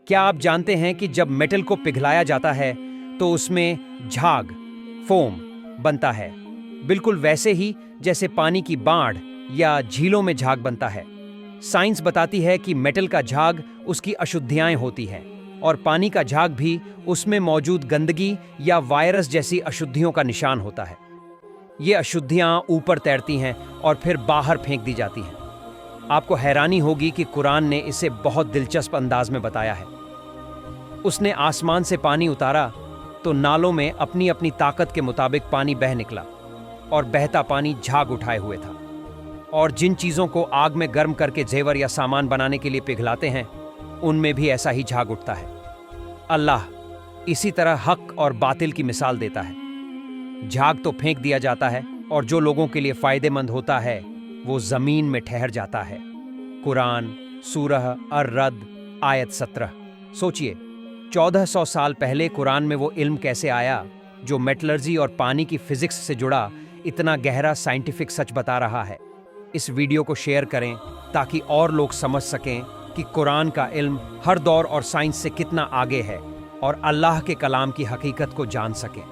क्या आप जानते हैं कि जब मेटल को पिघलाया जाता है तो उसमें झाग, फोम बनता है, बिल्कुल वैसे ही जैसे पानी की बाढ़ या झीलों में झाग बनता है। साइंस बताती है कि मेटल का झाग उसकी अशुद्धियां होती हैं और पानी का झाग भी उसमें मौजूद गंदगी या वायरस जैसी अशुद्धियों का निशान होता है। ये अशुद्धियां ऊपर तैरती हैं और फिर बाहर फेंक दी जाती हैं। आपको हैरानी होगी कि कुरान ने इसे बहुत दिलचस्प अंदाज में बताया है। उसने आसमान से पानी उतारा तो नालों में अपनी अपनी ताकत के मुताबिक पानी बह निकला और बहता पानी झाग उठाए हुए था। और जिन चीज़ों को आग में गर्म करके जेवर या सामान बनाने के लिए पिघलाते हैं, उनमें भी ऐसा ही झाग उठता है। अल्लाह इसी तरह हक और बातिल की मिसाल देता है। झाग तो फेंक दिया जाता है और जो लोगों के लिए फायदेमंद होता है वो जमीन में ठहर जाता है। कुरान सूरह अर-रद आयत 17। सोचिए, 1400 साल पहले कुरान में वो इल्म कैसे आया जो मेटलर्जी और पानी की फिजिक्स से जुड़ा इतना गहरा साइंटिफिक सच बता रहा है। इस वीडियो को शेयर करें ताकि और लोग समझ सकें कि कुरान का इल्म हर दौर और साइंस से कितना आगे है और अल्लाह के कलाम की हकीकत को जान सकें।